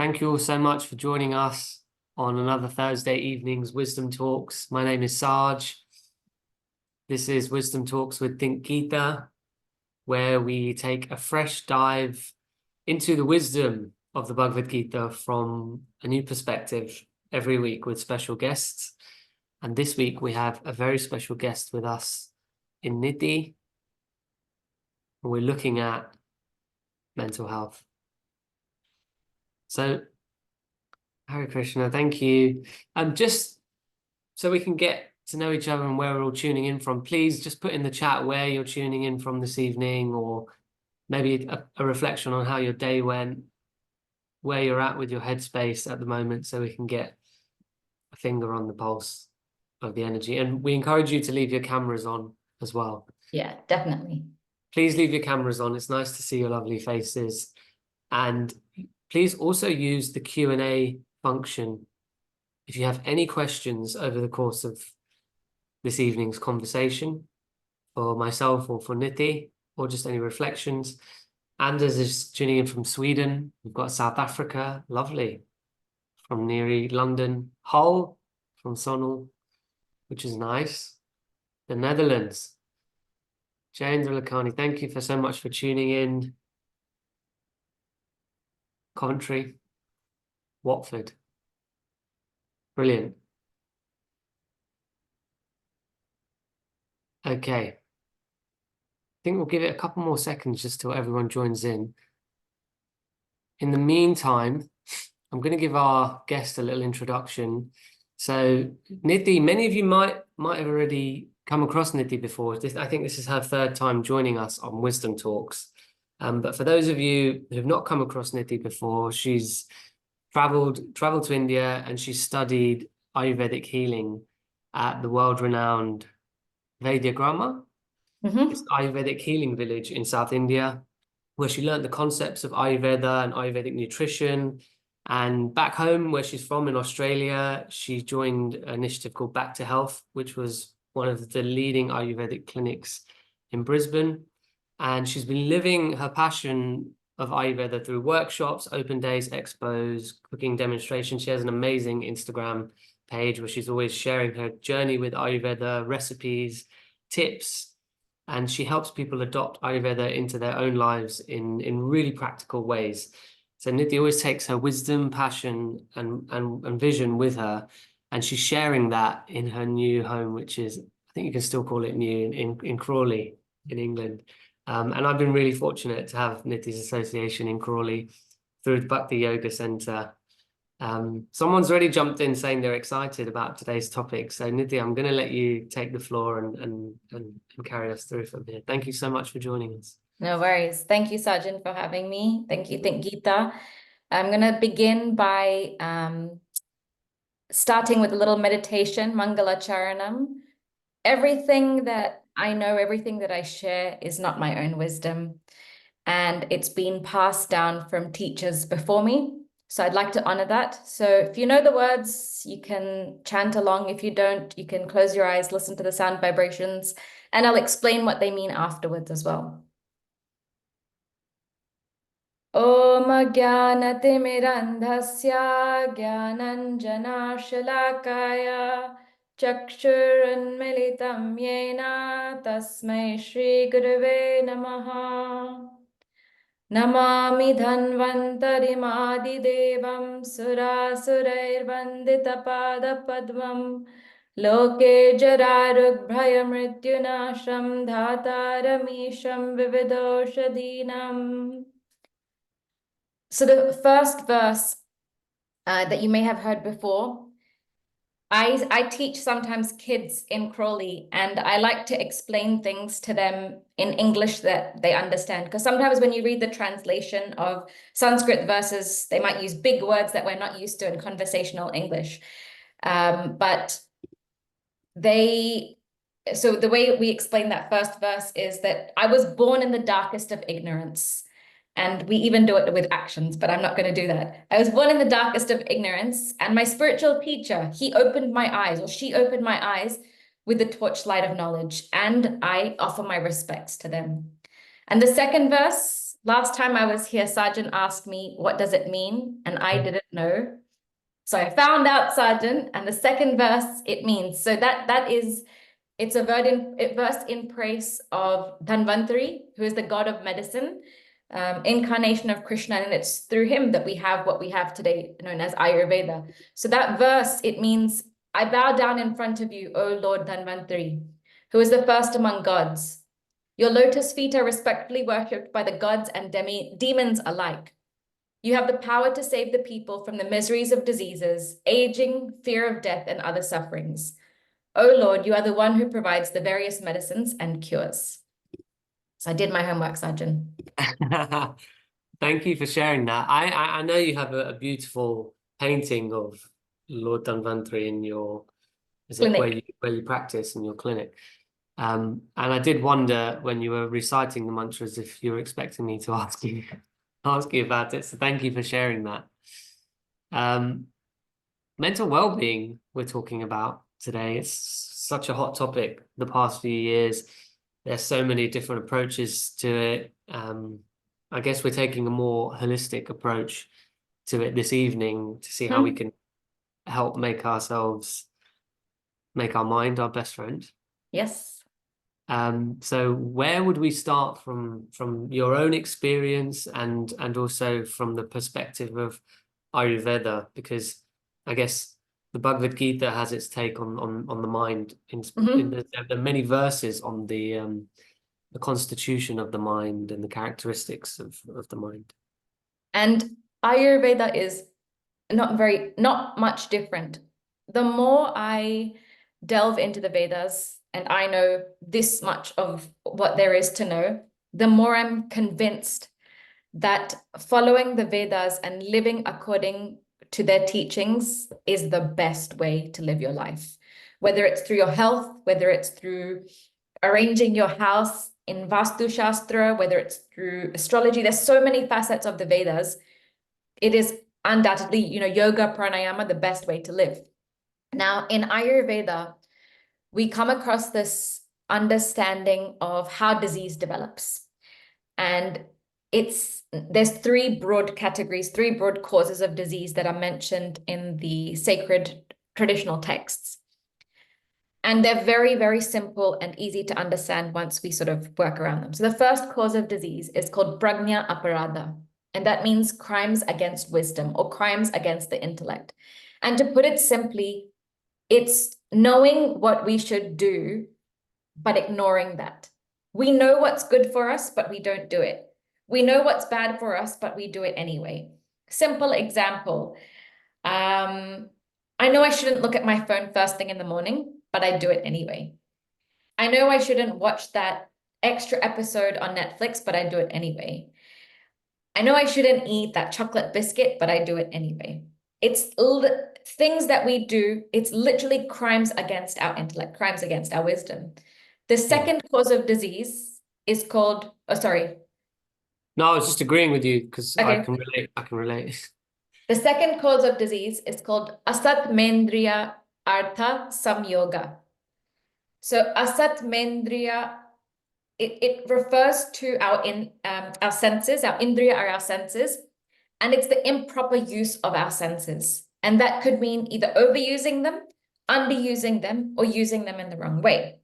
Thank you all so much for joining us on another Thursday evening's Wisdom Talks. My name is Sarge. This is Wisdom Talks with Think Gita, where we take a fresh dive into the wisdom of the Bhagavad-gita from a new perspective every week with special guests. And this week we have a very special guest with us in Nithi. We're looking at mental health. So, Hare Krishna, thank you. Just so we can get to know each other and where we're all tuning in from, please just put in the chat where you're tuning in from this evening, or maybe a reflection on how your day went, where you're at with your headspace at the moment, so we can get a finger on the pulse of the energy. And we encourage you to leave your cameras on as well. Yeah, definitely. Please leave your cameras on. It's nice to see your lovely faces. And please also use the Q&A function if you have any questions over the course of this evening's conversation, for myself or for Nithi, or just any reflections. Anders is tuning in from Sweden. We've got South Africa, lovely, from Neri, London, Hull from Sonal, which is nice. The Netherlands, Jayendra Lakhani, thank you for so much for tuning in. Coventry, Watford, brilliant. Okay, I think we'll give it a couple more seconds just till everyone joins in. In the meantime, I'm going to give our guest a little introduction. So Nithi, many of you might have already come across Nithi before. I think this is her third time joining us on Wisdom Talks. But for those of you who have not come across Nithi before, she's traveled to India, and she studied Ayurvedic healing at the world-renowned Vedic It's Ayurvedic healing village in South India, where she learned the concepts of Ayurveda and Ayurvedic nutrition. And back home, where she's from in Australia, she joined an initiative called Back to Health, which was one of the leading Ayurvedic clinics in Brisbane. And she's been living her passion of Ayurveda through workshops, open days, expos, cooking demonstrations. She has an amazing Instagram page where she's always sharing her journey with Ayurveda, recipes, tips, and she helps people adopt Ayurveda into their own lives in really practical ways. So Nithi always takes her wisdom, passion, and vision with her, and she's sharing that in her new home, which is, I think you can still call it new, in Crawley, in England. And I've been really fortunate to have Nithi's association in Crawley through the Bhakti Yoga Centre. Someone's already jumped in saying they're excited about today's topic. So Nithi, I'm going to let you take the floor and carry us through from here. Thank you so much for joining us. No worries. Thank you, Sajjan, for having me. Thank you, Think Gita. I'm going to begin by starting with a little meditation, Mangala Charanam. Everything that I know, everything that I share is not my own wisdom, and it's been passed down from teachers before me. So I'd like to honor that. So if you know the words, you can chant along. If you don't, you can close your eyes, listen to the sound vibrations, and I'll explain what they mean afterwards as well. Om Jnanatimirandhasya Jnananjanashalakaya Chakshurunmilitam Yena Tasmai Shri Gurave Namaha. Namami Dhanvantarimadhidevam Surasurairvanditapada-padmam Loke Jararugbrayamrityunasham Dhataramisham Vividoshadinam. So the first verse that you may have heard before, I teach sometimes kids in Crawley, and I like to explain things to them in English that they understand. Because sometimes when you read the translation of Sanskrit verses, they might use big words that we're not used to in conversational English. So the way we explain that first verse is that I was born in the darkest of ignorance. And we even do it with actions, but I'm not going to do that. I was born in the darkest of ignorance, and my spiritual teacher, he opened my eyes, or she opened my eyes with the torchlight of knowledge, and I offer my respects to them. And the second verse Last time I was here, Sergeant asked me, what does it mean? And I didn't know. So I found out, Sergeant, and the second verse it means. So it's a verse in praise of Dhanvantari, who is the god of medicine, incarnation of Krishna, and it's through him that we have what we have today, known as Ayurveda. So that verse, it means, I bow down in front of you, O Lord Dhanvantari, who is the first among gods. Your lotus feet are respectfully worshipped by the gods and demons alike. You have the power to save the people from the miseries of diseases, aging, fear of death, and other sufferings. O Lord, you are the one who provides the various medicines and cures. So I did my homework, Sergeant. Thank you for sharing that. I know you have a beautiful painting of Lord Dhanvantari in your, is it where you practice in your clinic? And I did wonder when you were reciting the mantras if you were expecting me to ask you about it. So thank you for sharing that. Mental well-being we're talking about today. It's such a hot topic the past few years. There's so many different approaches to it. I guess we're taking a more holistic approach to it this evening to see how we can help make our mind our best friend. Yes. So where would we start from your own experience and also from the perspective of Ayurveda? Because I guess the Bhagavad-gita has its take on the mind. There are many verses on the constitution of the mind and the characteristics of the mind. And Ayurveda is not much different. The more I delve into the Vedas and I know this much of what there is to know, the more I'm convinced that following the Vedas and living according to their teachings is the best way to live your life. Whether it's through your health, whether it's through arranging your house in Vastu Shastra, whether it's through astrology, there's so many facets of the Vedas. It is undoubtedly, yoga, pranayama, the best way to live. Now, in Ayurveda, we come across this understanding of how disease develops. And there's three broad categories, three broad causes of disease that are mentioned in the sacred traditional texts. And they're very, very simple and easy to understand once we sort of work around them. So the first cause of disease is called prajna aparadha. And that means crimes against wisdom or crimes against the intellect. And to put it simply, it's knowing what we should do, but ignoring that. We know what's good for us, but we don't do it. We know what's bad for us, but we do it anyway. Simple example. I know I shouldn't look at my phone first thing in the morning, but I do it anyway. I know I shouldn't watch that extra episode on Netflix, but I do it anyway. I know I shouldn't eat that chocolate biscuit, but I do it anyway. It's things that we do. It's literally crimes against our intellect, crimes against our wisdom. The second cause of disease is called, oh, sorry. No, I was just agreeing with you because Okay. I can relate. The second cause of disease is called asat mendriya artha samyoga. So asat mendriya, it refers to our senses. Our indriya are our senses, and it's the improper use of our senses. And that could mean either overusing them, underusing them, or using them in the wrong way.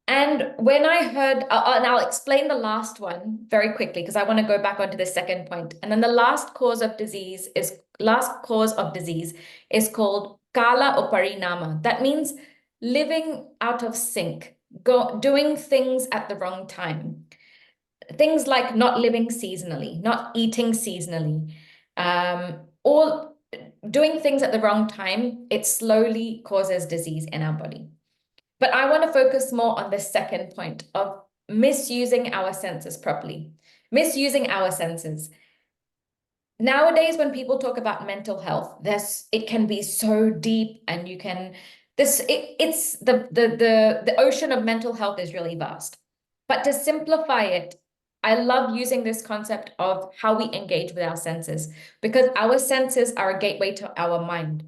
And when I heard, and I'll explain the last one very quickly because I want to go back onto the second point. And then the last cause of disease is called kala uparinama. That means living out of sync, doing things at the wrong time. Things like not living seasonally, not eating seasonally, or doing things at the wrong time. It slowly causes disease in our body. But I want to focus more on the second point of misusing our senses properly. Misusing our senses. Nowadays, when people talk about mental health, it can be so deep, and you can it's the ocean of mental health is really vast. But to simplify it, I love using this concept of how we engage with our senses, because our senses are a gateway to our mind.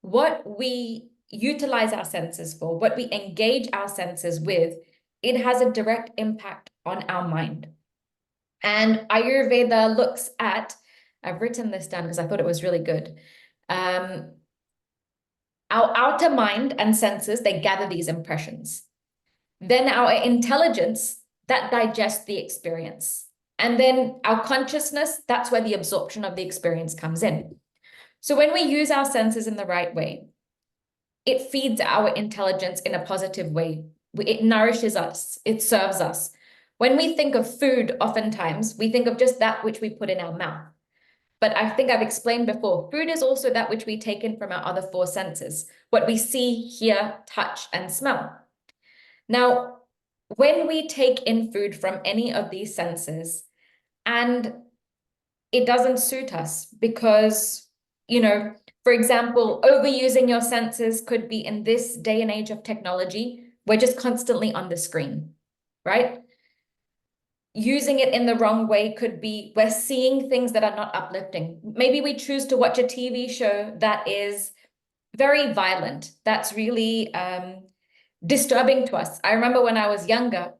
What we utilize our senses for, what we engage our senses with, it has a direct impact on our mind. And Ayurveda looks at, I've written this down because I thought it was really good. Our outer mind and senses, they gather these impressions. Then our intelligence, that digests the experience. And then our consciousness, that's where the absorption of the experience comes in. So when we use our senses in the right way, it feeds our intelligence in a positive way. It nourishes us, it serves us. When we think of food, oftentimes we think of just that which we put in our mouth. But I think I've explained before, food is also that which we take in from our other four senses, what we see, hear, touch, and smell. Now, when we take in food from any of these senses and it doesn't suit us because, for example, overusing your senses could be in this day and age of technology, we're just constantly on the screen, right? Using it in the wrong way could be we're seeing things that are not uplifting. Maybe we choose to watch a TV show that is very violent, that's really disturbing to us. I remember when I was younger,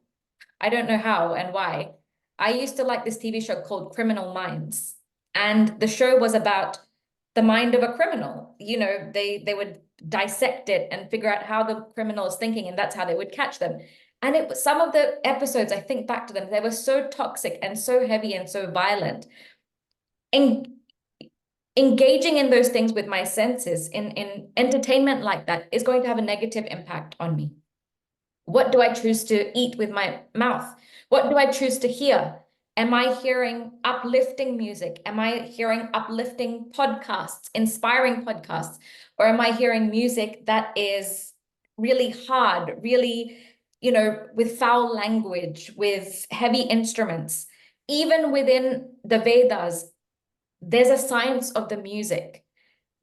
I don't know how and why, I used to like this TV show called Criminal Minds. And the show was about the mind of a criminal. They would dissect it and figure out how the criminal is thinking, and that's how they would catch them. And it was some of the episodes, I think back to them, they were so toxic and so heavy and so violent. And engaging in those things with my senses in entertainment like that is going to have a negative impact on me. What do I choose to eat with my mouth? What do I choose to hear? Am I hearing uplifting music? Am I hearing uplifting podcasts, inspiring podcasts? Or am I hearing music that is really hard, really, with foul language, with heavy instruments? Even within the Vedas, there's a science of the music.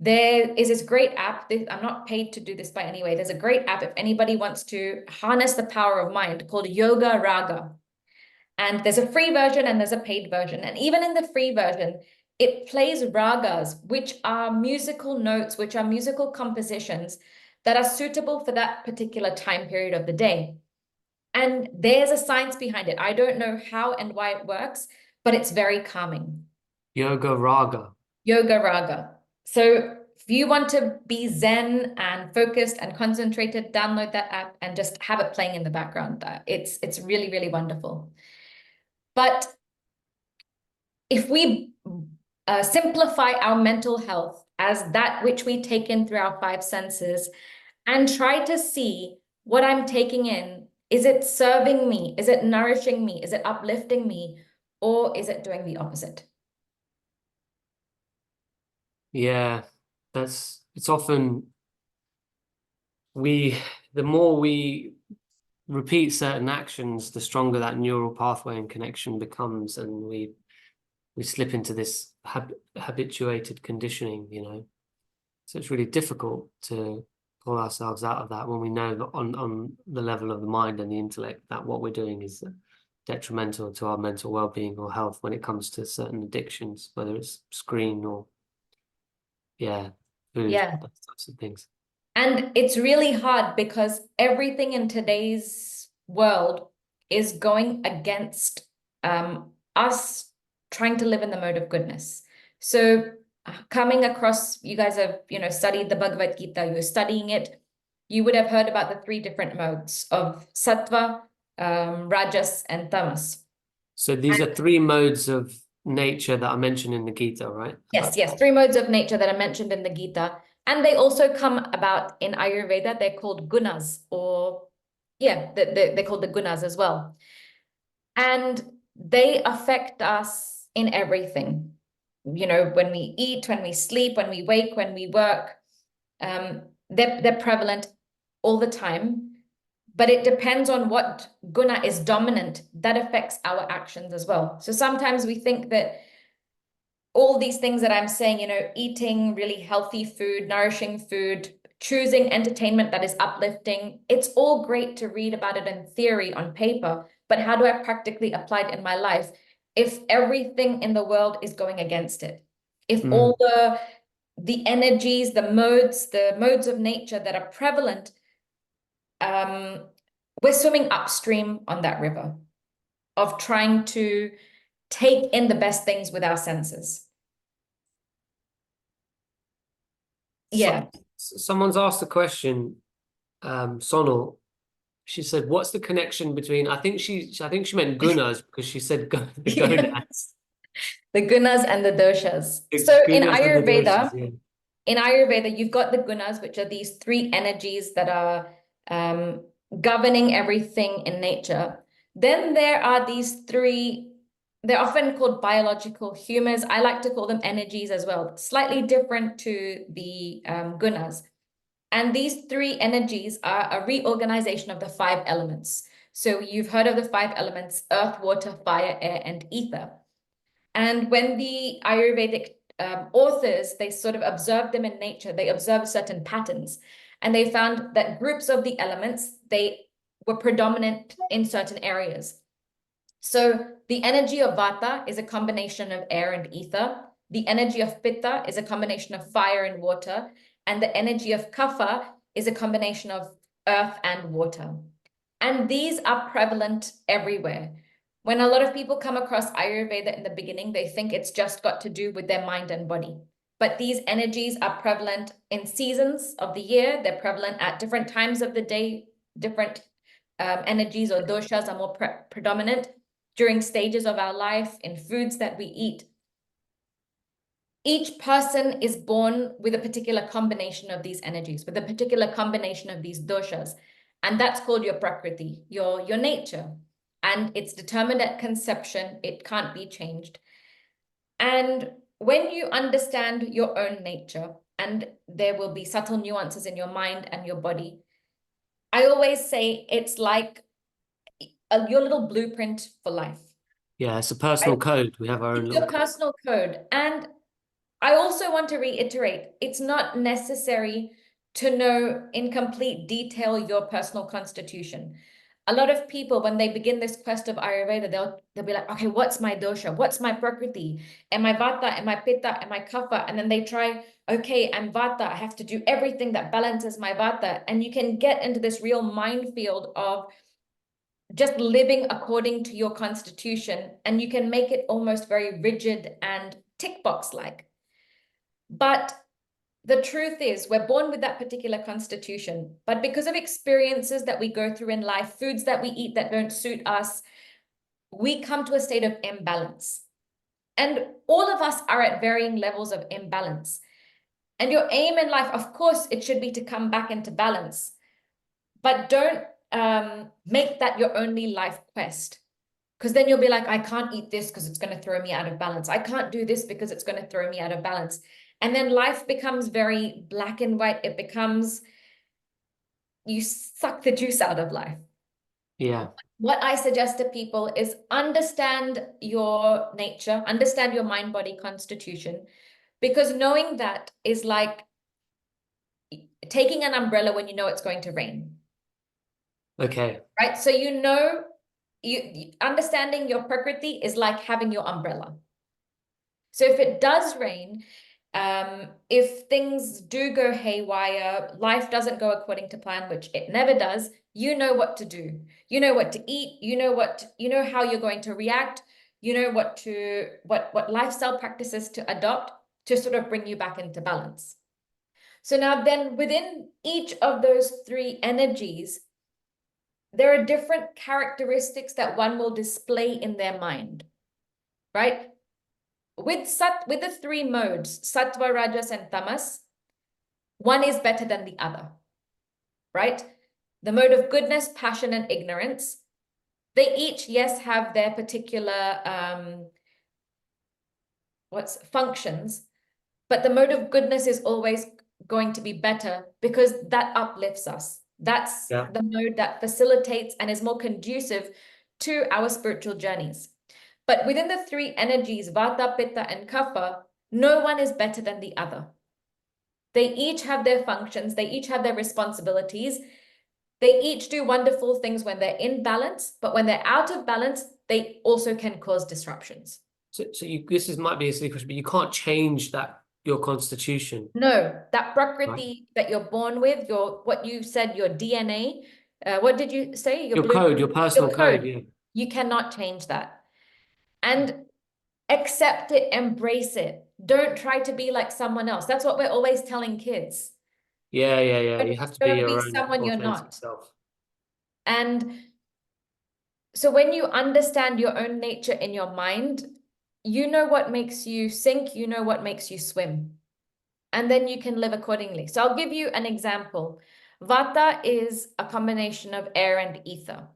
There is this great app. I'm not paid to do this by any way. There's a great app if anybody wants to harness the power of mind called Yoga Raga. And there's a free version and there's a paid version. And even in the free version, it plays ragas, which are musical notes, which are musical compositions that are suitable for that particular time period of the day. And there's a science behind it. I don't know how and why it works, but it's very calming. Yoga Raga. Yoga Raga. So if you want to be zen and focused and concentrated, download that app and just have it playing in the background. It's really, really wonderful. But if we simplify our mental health as that which we take in through our five senses and try to see what I'm taking in, is it serving me? Is it nourishing me? Is it uplifting me? Or is it doing the opposite? Yeah, it's often the more we repeat certain actions, the stronger that neural pathway and connection becomes, and we slip into this habituated conditioning, So it's really difficult to pull ourselves out of that when we know that on the level of the mind and the intellect that what we're doing is detrimental to our mental well-being or health when it comes to certain addictions, whether it's screen or food, Yeah. those types of things. And it's really hard because everything in today's world is going against us trying to live in the mode of goodness. So coming across, you guys have, studied the Bhagavad-gita, you're studying it, you would have heard about the three different modes of sattva, rajas, and tamas. So these are three modes of nature that are mentioned in the Gita, right? Yes, three modes of nature that are mentioned in the Gita. And they also come about in Ayurveda. They're called gunas, or they're called the gunas as well. And they affect us in everything. When we eat, when we sleep, when we wake, when we work, they're prevalent all the time. But it depends on what guna is dominant. That affects our actions as well. So sometimes we think that all these things that I'm saying, eating really healthy food, nourishing food, choosing entertainment that is uplifting, it's all great to read about it in theory on paper, but how do I practically apply it in my life if everything in the world is going against it? If all the energies, the modes of nature that are prevalent, we're swimming upstream on that river of trying to take in the best things with our senses. Yeah. Someone's asked a question, Sonal. She said, "What's the connection between?" I think she meant gunas because she said the gonads, The gunas and the doshas. the So gunas and the doshas. Yeah. in Ayurveda, you've got the gunas, which are these three energies that are governing everything in nature. Then there are these three, they're often called biological humors. I like to call them energies as well, slightly different to the gunas. And these three energies are a reorganization of the five elements. So you've heard of the five elements: earth, water, fire, air, and ether. And when the Ayurvedic authors, they sort of observed them in nature, they observed certain patterns, and they found that groups of the elements, they were predominant in certain areas. So the energy of Vata is a combination of air and ether. The energy of Pitta is a combination of fire and water. And the energy of Kapha is a combination of earth and water. And these are prevalent everywhere. When a lot of people come across Ayurveda in the beginning, they think it's just got to do with their mind and body. But these energies are prevalent in seasons of the year. They're prevalent at different times of the day. Different energies or doshas are more predominant during stages of our life, in foods that we eat. Each person is born with a particular combination of these energies, with a particular combination of these doshas. And that's called your prakriti, your nature. And it's determined at conception. It can't be changed. And when you understand your own nature, and there will be subtle nuances in your mind and your body, I always say it's like your little blueprint for life. Yeah, it's a personal code. We have our own It's little your personal code. And I also want to reiterate, it's not necessary to know in complete detail your personal constitution. A lot of people, when they begin this quest of Ayurveda, they'll be like, okay, what's my dosha? What's my prakriti? Am I Vata? Am I Pitta? Am I Kapha? And then they try, okay, I'm Vata. I have to do everything that balances my Vata. And you can get into this real minefield of just living according to your constitution, and you can make it almost very rigid and tick box like. But the truth is, we're born with that particular constitution, but because of experiences that we go through in life, foods that we eat that don't suit us, we come to a state of imbalance. And all of us are at varying levels of imbalance. And your aim in life, of course, it should be to come back into balance, but don't make that your only life quest. Because then you'll be like, I can't eat this because it's going to throw me out of balance. I can't do this because it's going to throw me out of balance. And then life becomes very black and white. It becomes, you suck the juice out of life. Yeah. What I suggest to people is understand your nature, understand your mind-body constitution, because knowing that is like taking an umbrella when you know it's going to rain. Okay. Right? So you understanding your prakriti is like having your umbrella. So if it does rain, if things do go haywire, life doesn't go according to plan, which it never does, you know what to do. You know what to eat, you know how you're going to react, you know what lifestyle practices to adopt to sort of bring you back into balance. So now then within each of those three energies, there are different characteristics that one will display in their mind, right? With the three modes, sattva, rajas, and tamas, one is better than the other, right? The mode of goodness, passion, and ignorance, they each, yes, have their particular functions, but the mode of goodness is always going to be better because that uplifts us. That's the mode that facilitates and is more conducive to our spiritual journeys. But within the three energies, Vata, Pitta, and Kapha, no one is better than the other. They each have their functions. They each have their responsibilities. They each do wonderful things when they're in balance, but when they're out of balance, they also can cause disruptions. So this might be a silly question, but you can't change your constitution. No, that prakriti that you're born with, what you said, your DNA, what did you say? Your code, your personal code, yeah. You cannot change that. And Accept it, embrace it. Don't try to be like someone else. That's what we're always telling kids. Yeah. You have to be Don't be your own someone you're authentic not. self. And so when you understand your own nature in your mind, you know what makes you sink, you know what makes you swim. And then you can live accordingly. So I'll give you an example. Vata is a combination of air and ether.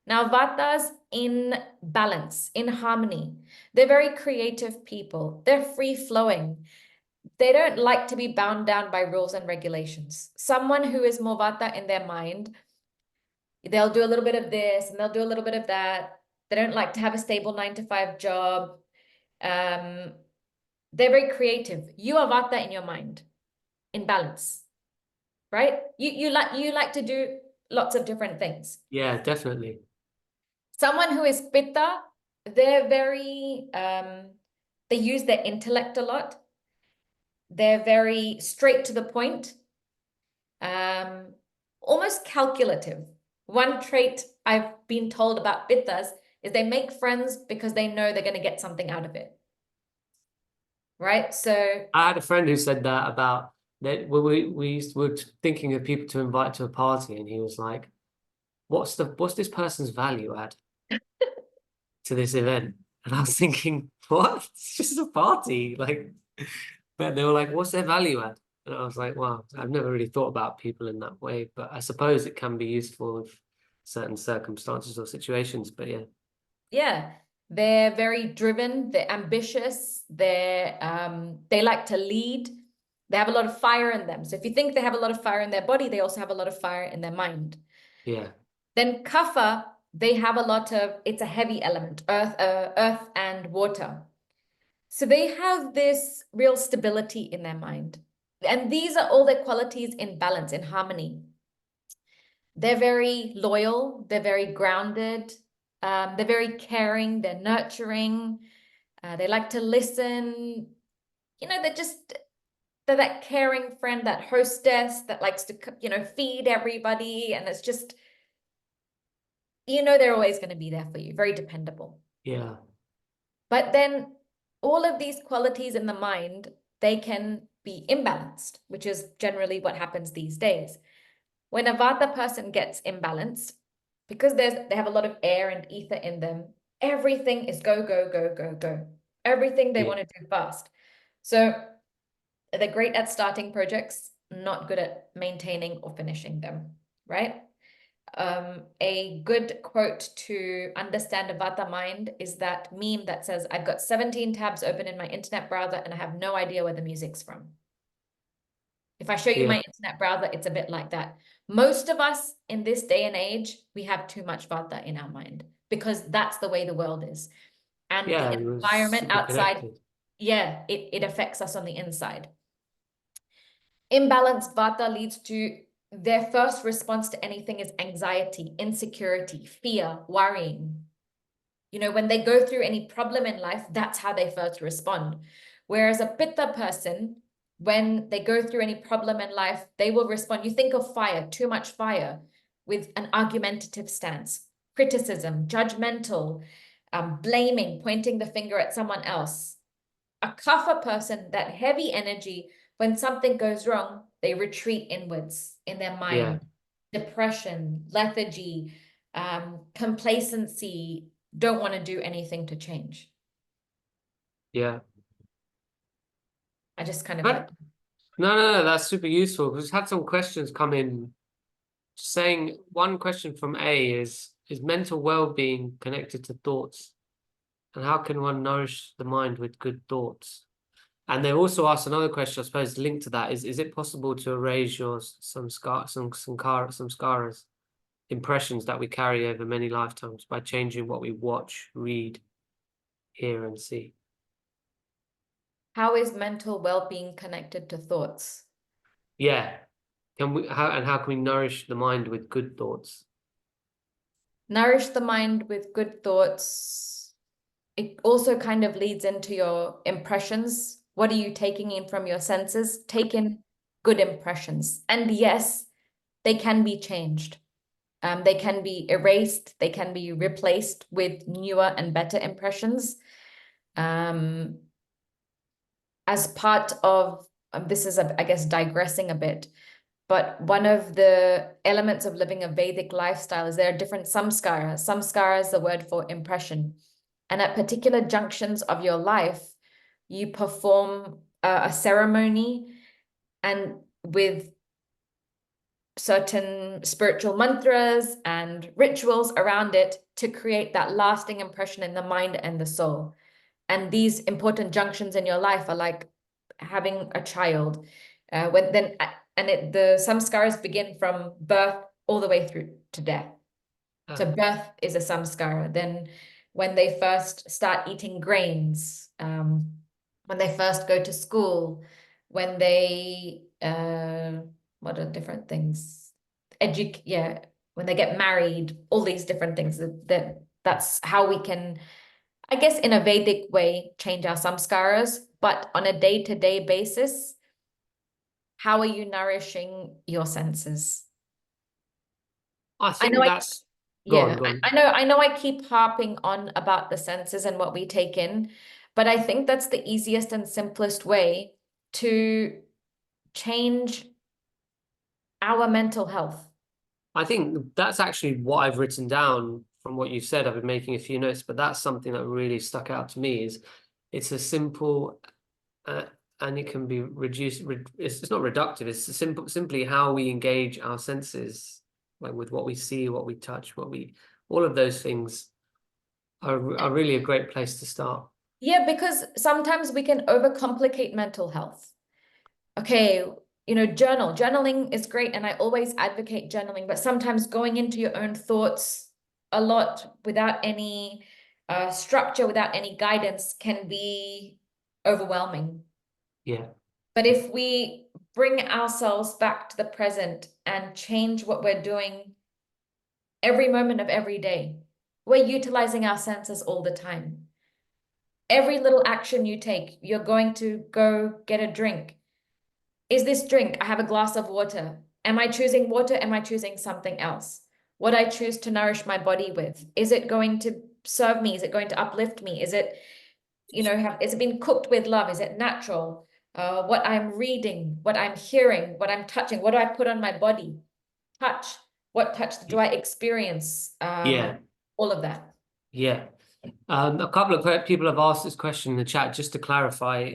Now, Vata's in balance, in harmony. They're very creative people. They're free flowing. They don't like to be bound down by rules and regulations. Someone who is more Vata in their mind, they'll do a little bit of this and they'll do a little bit of that. They don't like to have a stable 9-to-5 job. They're very creative. You are Vata in your mind, in balance, right? You like to do lots of different things. Yeah, definitely. Someone who is Pitta, they're very they use their intellect a lot. They're very straight to the point, almost calculative. One trait I've been told about Pittas is they make friends because they know they're going to get something out of it. Right? So I had a friend who said that about that when were thinking of people to invite to a party, and he was like, what's this person's value add to this event? And I was thinking, what? It's just a party. Like, but they were like, what's their value add? And I was like, wow, I've never really thought about people in that way, but I suppose it can be useful with certain circumstances or situations. But yeah. yeah, they're very driven, they're ambitious, they like to lead. They have a lot of fire in them. So if you think they have a lot of fire in their body, they also have a lot of fire in their mind. Yeah. Then Kapha, they have a lot of, it's a heavy element, earth and water. So they have this real stability in their mind. And these are all their qualities in balance, in harmony. They're very loyal, they're very grounded, they're very caring, they're nurturing, they like to listen. You know, they're that caring friend, that hostess that likes to, feed everybody. And it's just, they're always going to be there for you, very dependable. Yeah. But then all of these qualities in the mind, they can be imbalanced, which is generally what happens these days. When a Vata person gets imbalanced, because they have a lot of air and ether in them, everything is go, go, go, go, go. Everything they want to do fast. So they're great at starting projects, not good at maintaining or finishing them, right? A good quote to understand a Vata mind is that meme that says, I've got 17 tabs open in my internet browser and I have no idea where the music's from. If I show you my internet browser, it's a bit like that. Most of us in this day and age, we have too much Vata in our mind because that's the way the world is. And the environment outside, connected. it affects us on the inside. Imbalanced Vata leads to their first response to anything is anxiety, insecurity, fear, worrying. When they go through any problem in life, that's how they first respond. Whereas a Pitta person, when they go through any problem in life, they will respond. You think of fire, too much fire, with an argumentative stance, criticism, judgmental, blaming, pointing the finger at someone else. A Kapha person, that heavy energy, when something goes wrong, they retreat inwards in their mind. Depression, lethargy, complacency, don't want to do anything to change. Yeah. I just kind of But no, that's super useful because we've had some questions come in saying one question from A is mental well-being connected to thoughts? And how can one nourish the mind with good thoughts? And they also asked another question, I suppose, linked to that is it possible to erase your samskaras, impressions that we carry over many lifetimes by changing what we watch, read, hear, and see? How is mental well-being connected to thoughts? Yeah. How can we nourish the mind with good thoughts? Nourish the mind with good thoughts. It also kind of leads into your impressions. What are you taking in from your senses? Take in good impressions. And yes, they can be changed. They can be erased. They can be replaced with newer and better impressions. as part of, this is, I guess, digressing a bit, but one of the elements of living a Vedic lifestyle is there are different samskaras. Samskara is the word for impression. And at particular junctions of your life, you perform a ceremony and with certain spiritual mantras and rituals around it to create that lasting impression in the mind and the soul. And these important junctions in your life are like having a child, the samskaras begin from birth all the way through to death. So birth is a samskara. Then when they first start eating grains, when they first go to school, when they what are different things? When they get married, all these different things that's how we can, I guess, in a Vedic way, change our samskaras, but on a day-to-day basis, how are you nourishing your senses? I I think know that's go on, go on. I know I keep harping on about the senses and what we take in, but I think that's the easiest and simplest way to change our mental health. I think that's actually what I've written down from what you've said. I've been making a few notes, but that's something that really stuck out to me is it's a simple and it can be reduced. It's not reductive. It's simply how we engage our senses, like with what we see, what we touch, all of those things are really a great place to start. Yeah, because sometimes we can overcomplicate mental health. Okay, journaling is great, and I always advocate journaling, but sometimes going into your own thoughts a lot without any structure, without any guidance, can be overwhelming. Yeah. But if we bring ourselves back to the present and change what we're doing every moment of every day, we're utilizing our senses all the time. Every little action you take, you're going to go get a drink. Is this drink? I have a glass of water. Am I choosing water? Am I choosing something else? What I choose to nourish my body with? Is it going to serve me? Is it going to uplift me? Is it, is it being cooked with love? Is it natural? What I'm reading, what I'm hearing, what I'm touching, what do I put on my body? Touch. What touch do I experience? Yeah. All of that. Yeah. A couple of people have asked this question in the chat just to clarify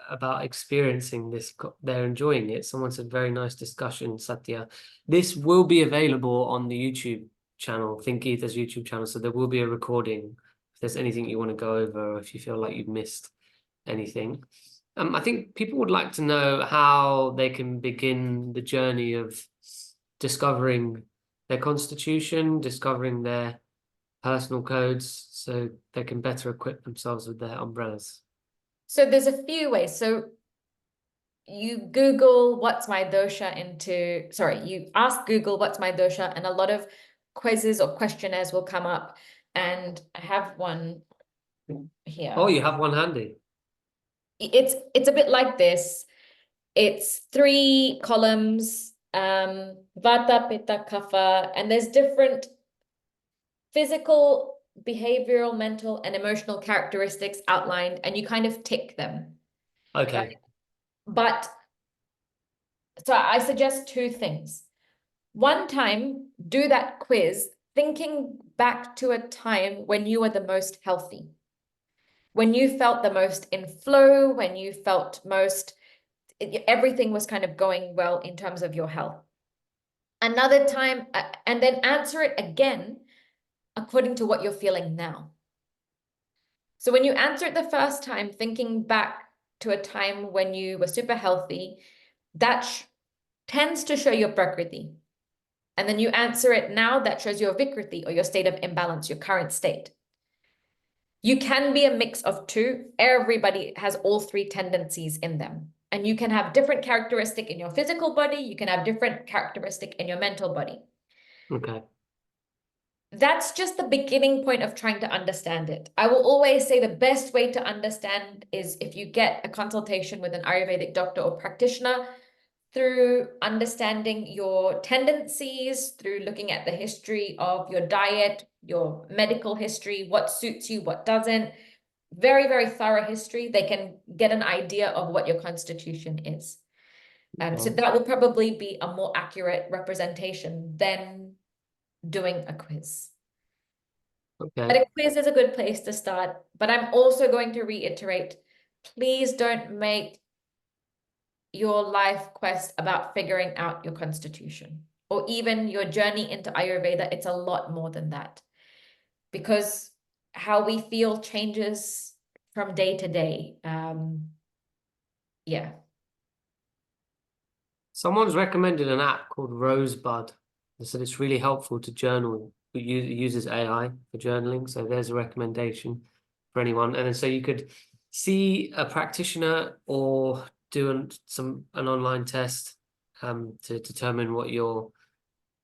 about experiencing this. They're enjoying it. Someone said, very nice discussion, Satya. This will be available on the YouTube channel, Think Ether's YouTube channel. So there will be a recording if there's anything you want to go over or if you feel like you've missed anything. I think people would like to know how they can begin the journey of discovering their constitution, discovering their personal codes so they can better equip themselves with their umbrellas. So there's a few ways. So you Google what's my dosha you ask Google what's my dosha, and a lot of quizzes or questionnaires will come up. And I have one here. Oh, you have one handy. It's a bit like this. It's 3 columns, Vata, Pitta, Kapha, and there's different physical, behavioral, mental, and emotional characteristics outlined, and you kind of tick them. Okay. But so I suggest 2 things. One time, do that quiz thinking back to a time when you were the most healthy, when you felt the most in flow, when you felt everything was kind of going well in terms of your health. Another time, and then answer it again according to what you're feeling now. So when you answer it the first time, thinking back to a time when you were super healthy, that tends to show your prakriti. And then you answer it now, that shows your vikriti, or your state of imbalance, your current state. You can be a mix of 2. Everybody has all 3 tendencies in them. And you can have different characteristic in your physical body. You can have different characteristic in your mental body. Okay. That's just the beginning point of trying to understand it. I will always say the best way to understand is if you get a consultation with an Ayurvedic doctor or practitioner, through understanding your tendencies, through looking at the history of your diet, your medical history, what suits you, what doesn't, very, very thorough history, they can get an idea of what your constitution is. So that will probably be a more accurate representation than doing a quiz. Okay. But a quiz is a good place to start. But I'm also going to reiterate, please don't make your life quest about figuring out your constitution or even your journey into Ayurveda. It's a lot more than that, because how we feel changes from day to day. Yeah. Someone's recommended an app called Rosebud. They said it's really helpful to journal. It uses AI for journaling, so there's a recommendation for anyone. And then so you could see a practitioner or do an online test to determine what your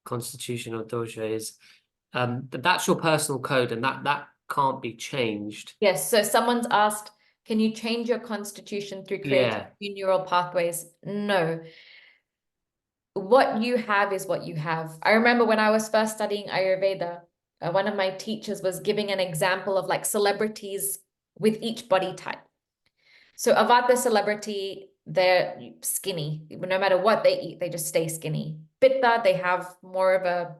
constitution or dosha is. But that's your personal code, and that can't be changed. Yes. So someone's asked, can you change your constitution through creating Yeah. new neural pathways? No. What you have is what you have. I remember when I was first studying Ayurveda, one of my teachers was giving an example of like celebrities with each body type. So a Vata celebrity, they're skinny. No matter what they eat, they just stay skinny. Pitta, they have more of a,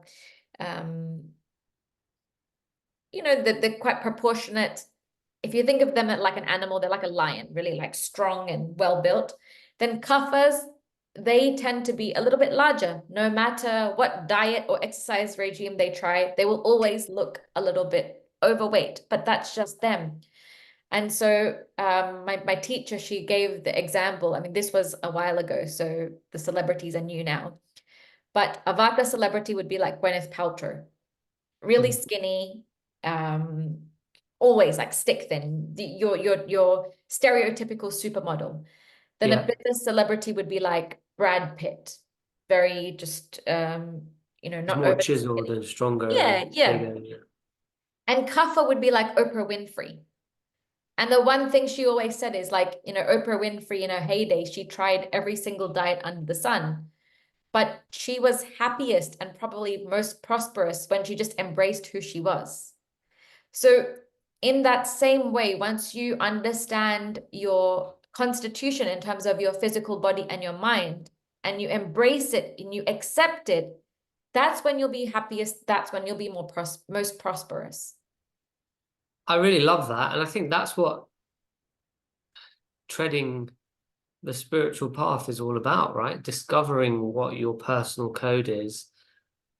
they're quite proportionate. If you think of them like an animal, they're like a lion, really like strong and well built. Then Kaphas, they tend to be a little bit larger. No matter what diet or exercise regime they try, they will always look a little bit overweight, but that's just them. And so my teacher, she gave the example. I mean, this was a while ago, so the celebrities are new now. But a Vata celebrity would be like Gwyneth Paltrow, really skinny, always like stick thin, your stereotypical supermodel. Then a business celebrity would be like Brad Pitt, very just It's not more over. chiseled and stronger Yeah, and yeah. bigger. Yeah. And Kapha would be like Oprah Winfrey. And the one thing she always said is like, Oprah Winfrey in her heyday, she tried every single diet under the sun, but she was happiest and probably most prosperous when she just embraced who she was. So in that same way, once you understand your constitution in terms of your physical body and your mind, and you embrace it and you accept it, that's when you'll be happiest. That's when you'll be most prosperous. I really love that. And I think that's what treading the spiritual path is all about, right? Discovering what your personal code is,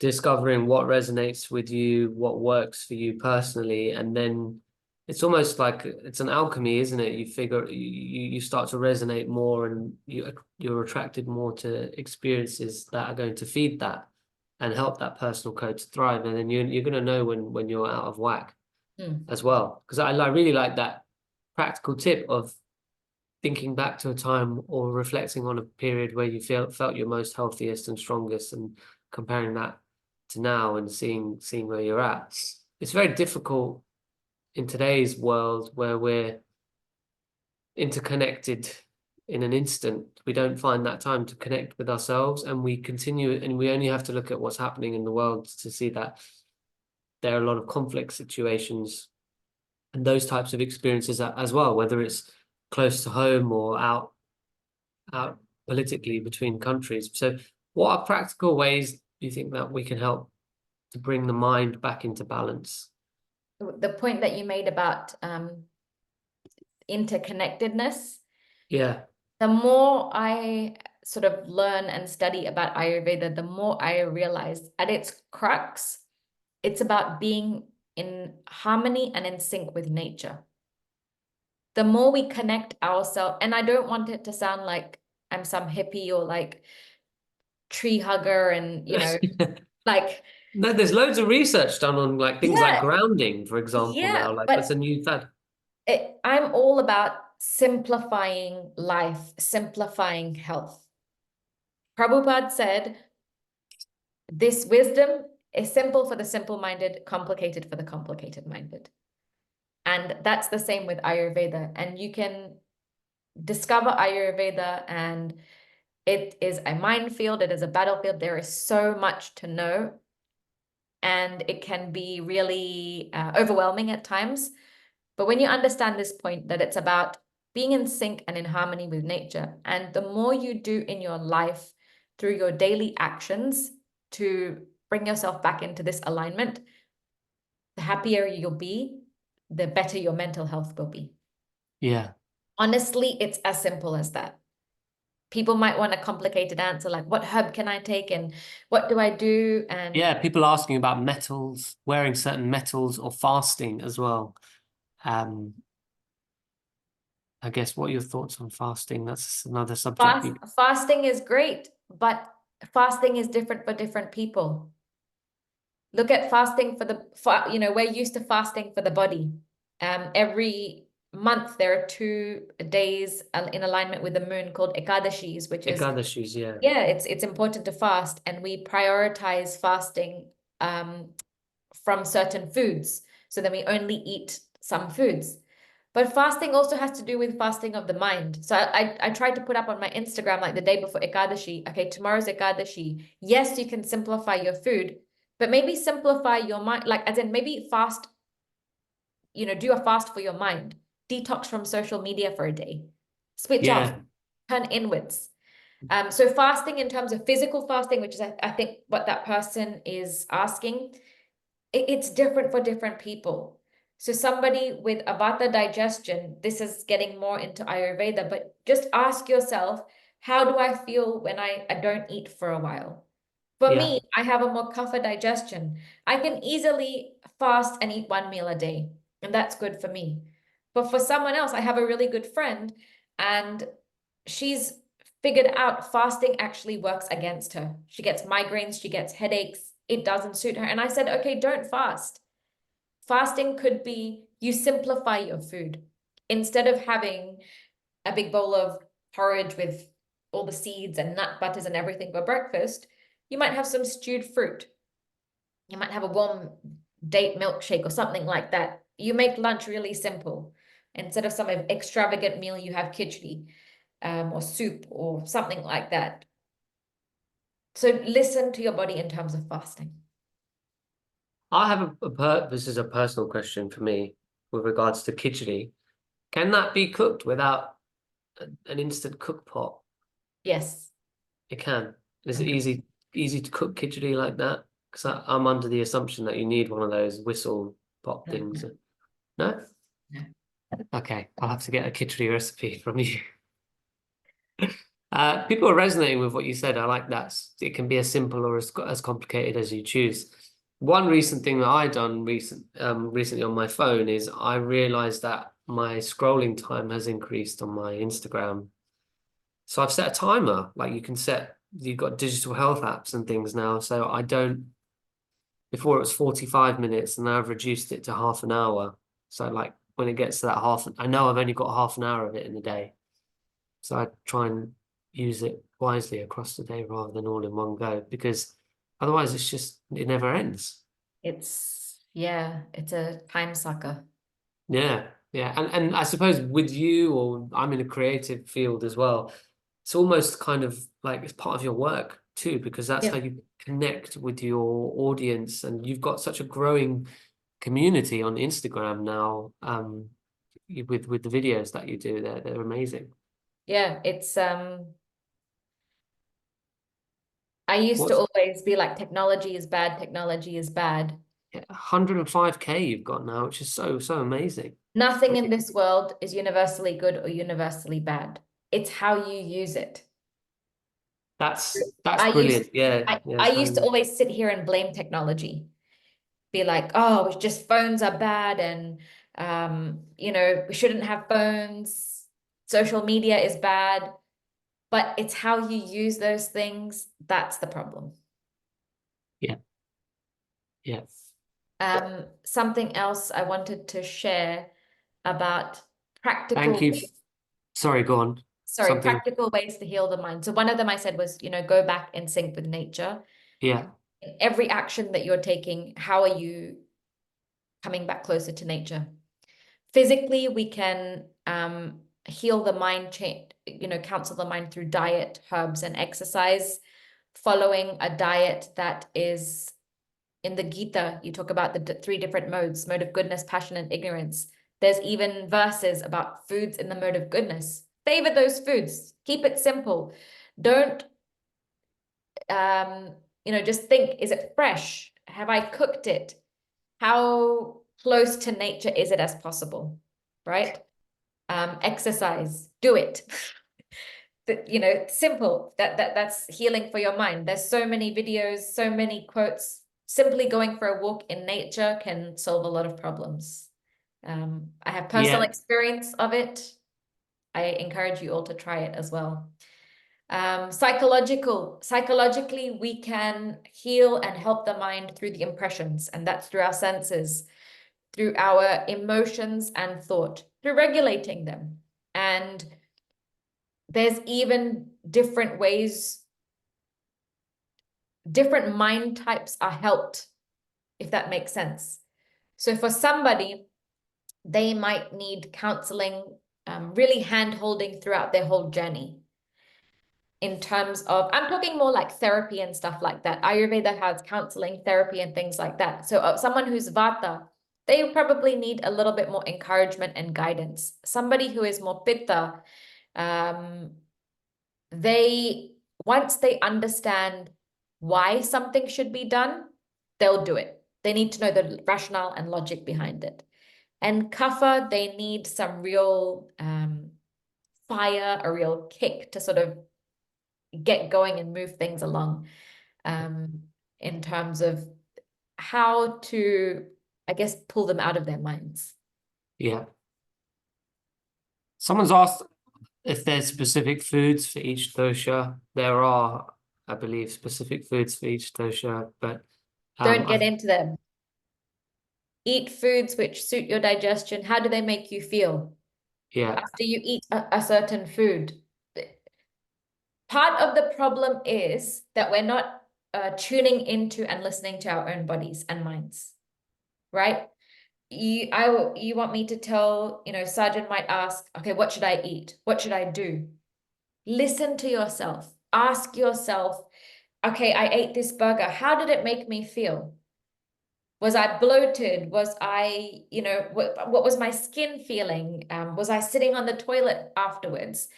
discovering what resonates with you, what works for you personally, and then it's almost like it's an alchemy, isn't it? You figure you start to resonate more, and you're attracted more to experiences that are going to feed that and help that personal code to thrive. And then you're going to know when you're out of whack as well. Because I really like that practical tip of thinking back to a time or reflecting on a period where you felt your most healthiest and strongest, and comparing that to now and seeing where you're at. It's very difficult in today's world where we're interconnected in an instant. We don't find that time to connect with ourselves, and we continue, and we only have to look at what's happening in the world to see that there are a lot of conflict situations and those types of experiences as well, whether it's close to home or out politically between countries. So what are practical ways do you think that we can help to bring the mind back into balance? The point that you made about interconnectedness. Yeah. The more I sort of learn and study about Ayurveda, the more I realize at its crux, it's about being in harmony and in sync with nature. The more we connect ourselves, and I don't want it to sound like I'm some hippie or like tree hugger and, like. No, there's loads of research done on like things like grounding, for example, Yeah, now. Like that's but a new fad. I'm all about simplifying life, simplifying health. Prabhupada said, this wisdom is simple for the simple-minded, complicated for the complicated-minded. And that's the same with Ayurveda. And you can discover Ayurveda, and it is a minefield, it is a battlefield. There is so much to know, and it can be really overwhelming at times. But when you understand this point, that it's about being in sync and in harmony with nature, and the more you do in your life through your daily actions to bring yourself back into this alignment, the happier you'll be, the better your mental health will be. Yeah. Honestly, it's as simple as that. People might want a complicated answer, like what herb can I take and what do I do? And Yeah, people asking about metals, wearing certain metals, or fasting as well. I guess, what are your thoughts on fasting? That's another subject. fasting is great, but fasting is different for different people. Look at fasting we're used to fasting for the body. Every month there are 2 days in alignment with the moon called Ekadashis, which is, Ekadashis, yeah. yeah, it's important to fast, and we prioritize fasting from certain foods. So then we only eat some foods. But fasting also has to do with fasting of the mind. So I tried to put up on my Instagram, like the day before Ekadashi, okay, tomorrow's Ekadashi. Yes, you can simplify your food, but maybe simplify your mind, like as in maybe fast, do a fast for your mind. Detox from social media for a day. Switch off, Yeah. turn inwards. So fasting in terms of physical fasting, which is I think what that person is asking, it's different for different people. So somebody with a vata digestion, this is getting more into Ayurveda, but just ask yourself, how do I feel when I don't eat for a while? For Yeah. me, I have a more kapha digestion. I can easily fast and eat 1 meal a day, and that's good for me. But for someone else, I have a really good friend, and she's figured out fasting actually works against her. She gets migraines, she gets headaches. It doesn't suit her. And I said, okay, don't fast. Fasting could be you simplify your food. Instead of having a big bowl of porridge with all the seeds and nut butters and everything for breakfast, you might have some stewed fruit. You might have a warm date milkshake or something like that. You make lunch really simple. Instead of some extravagant meal, you have khichdi or soup or something like that. So listen to your body in terms of fasting. I have this is a personal question for me with regards to khichdi. Can that be cooked without an instant cook pot? Yes. It can. Is it Okay. easy to cook khichdi like that? Because I'm under the assumption that you need one of those whistle pot No, things. No? no. Okay, I'll have to get a khichdi recipe from you. People are resonating with what you said. I like that. It can be as simple or as complicated as you choose. One recent thing that I done recently on my phone is I realized that my scrolling time has increased on my Instagram. So I've set a timer. Like you've got digital health apps and things now. So I don't, before it was 45 minutes and now I've reduced it to half an hour. So like when it gets to that I know I've only got half an hour of it in the day. So I try and use it wisely across the day rather than all in one go, because otherwise it never ends. It's a time sucker. Yeah, yeah. And I suppose with you, or I'm in a creative field as well, it's almost kind of like it's part of your work too, because that's how Yeah. you connect with your audience, and you've got such a growing community on Instagram now, with the videos that you do. They're amazing. Yeah, I used to What's always be like, technology is bad, technology is bad. 105K you've got now, which is so amazing. Nothing in this world is universally good or universally bad. It's how you use it. That's I used brilliant. Yeah, yeah. I It's how used to you. always sit here and blame technology. Be like, oh, it's just phones are bad, and we shouldn't have phones. Social media is bad, but it's how you use those things that's the problem. Yeah, yeah. Something else I wanted to share about Thank practical you. Sorry, go on. Something. practical ways to heal the mind. So one of them I said was, go back in sync with nature. Yeah, In every action that you're taking, how are you coming back closer to nature? Physically, we can heal the mind, counsel the mind through diet, herbs, and exercise. Following a diet that is in the Gita, you talk about the 3 different modes: mode of goodness, passion, and ignorance. There's even verses about foods in the mode of goodness. Favor those foods. Keep it simple. Don't, just think, is it fresh? Have I cooked it? How close to nature is it as possible, right? Exercise, do it. Simple. That's healing for your mind. There's so many videos, so many quotes. Simply going for a walk in nature can solve a lot of problems. I have personal experience of it. I encourage you all to try it as well. Psychologically, we can heal and help the mind through the impressions, and that's through our senses, through our emotions and thought, through regulating them. And there's even different ways, different mind types are helped, if that makes sense. So for somebody, they might need counseling, really hand-holding throughout their whole journey. In terms of, I'm talking more like therapy and stuff like that. Ayurveda has counseling, therapy, and things like that. So someone who's Vata, they probably need a little bit more encouragement and guidance. Somebody who is more Pitta, once they understand why something should be done, they'll do it. They need to know the rationale and logic behind it. And Kapha, they need some real fire, a real kick to sort of get going and move things along, in terms of how to, I guess, pull them out of their minds. Yeah. Someone's asked if there's specific foods for each dosha. There are, I believe, specific foods for each dosha, but don't get into them. Eat foods which suit your digestion. How do they make you feel? Yeah. After you eat a certain food. Part of the problem is that we're not tuning into and listening to our own bodies and minds, right? You want me to tell, Sergeant might ask, okay, what should I eat? What should I do? Listen to yourself. Ask yourself, okay, I ate this burger. How did it make me feel? Was I bloated? Was I, what was my skin feeling? Was I sitting on the toilet afterwards?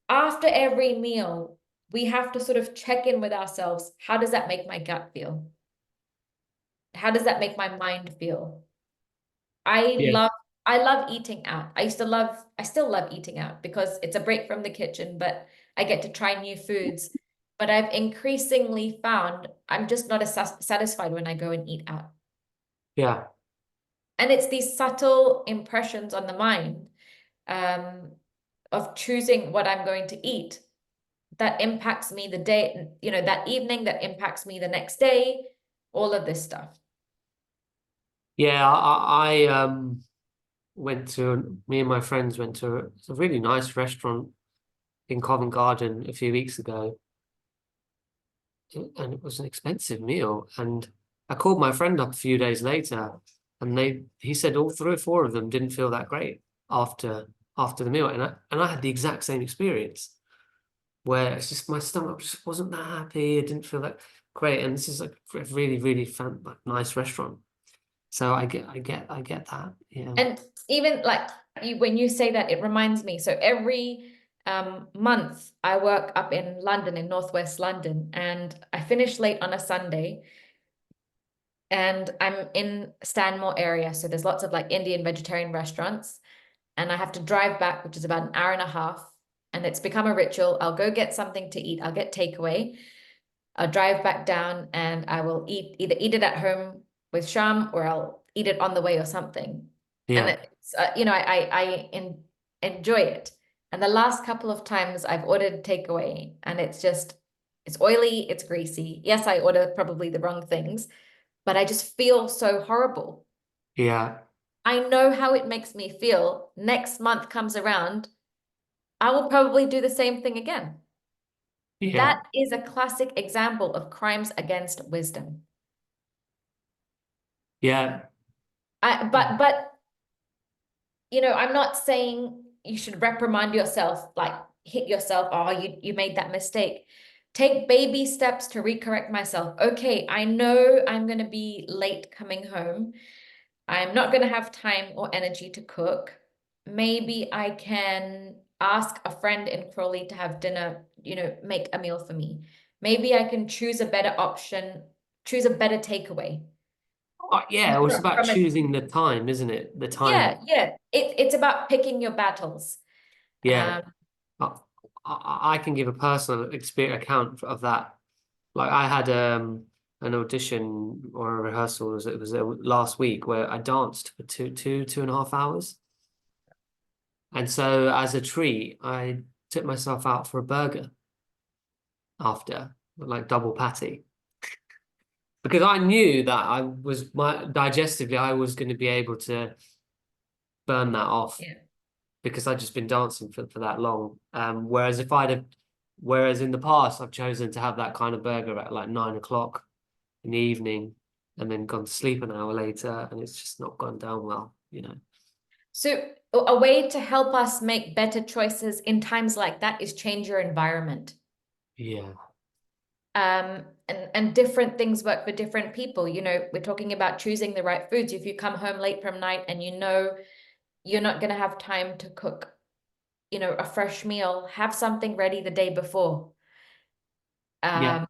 After every meal, we have to sort of check in with ourselves. How does that make my gut feel? How does that make my mind feel? I love eating out. I still love eating out because it's a break from the kitchen, but I get to try new foods. But I've increasingly found I'm just not as satisfied when I go and eat out. Yeah. And it's these subtle impressions on the mind, of choosing what I'm going to eat that impacts me the day, that evening, that impacts me the next day, all of this stuff. Yeah, I me and my friends went to a really nice restaurant in Covent Garden a few weeks ago, and it was an expensive meal. And I called my friend up a few days later, and he said all three or four of them didn't feel that great after the meal, and I had the exact same experience where it's just my stomach just wasn't that happy. It didn't feel that great, and this is like a really, really fun, like, nice restaurant. So I get that. Yeah. And even like when you say that, it reminds me. So every month I work up in London, in Northwest London, and I finish late on a Sunday. And I'm in Stanmore area. So there's lots of like Indian vegetarian restaurants. And I have to drive back, which is about an hour and a half. And it's become a ritual. I'll go get something to eat. I'll get takeaway. I'll drive back down and I will either eat it at home with Sham or I'll eat it on the way or something. Yeah. And it's, I enjoy it. And the last couple of times I've ordered takeaway and it's oily, it's greasy. Yes, I order probably the wrong things, but I just feel so horrible. Yeah. I know how it makes me feel. Next month comes around, I will probably do the same thing again. Yeah. That is a classic example of crimes against wisdom. Yeah. But I'm not saying you should reprimand yourself, like hit yourself, oh, you made that mistake. Take baby steps to recorrect myself. Okay, I know I'm going to be late coming home. I'm not going to have time or energy to cook. Maybe I can ask a friend in Crawley to have dinner, make a meal for me. Maybe I can choose a better option, choose a better takeaway. Yeah, well, it's about From a, choosing the time, isn't it? The time. yeah. It's about picking your battles. Yeah. Um, I, I can give a personal experience account of that. Like I had an audition or a rehearsal, it was last week where I danced for 2.5 hours. And so as a treat, I took myself out for a burger after, like double patty. Because I knew that digestively I was going to be able to burn that off yeah. because I'd just been dancing for that long. Whereas in the past I've chosen to have that kind of burger at like 9 o'clock in the evening and then gone to sleep an hour later and it's just not gone down well. So a way to help us make better choices in times like that is change your environment. Yeah. And different things work for different people. We're talking about choosing the right foods. If you come home late from night and you're not going to have time to cook, a fresh meal, have something ready the day before. Yeah.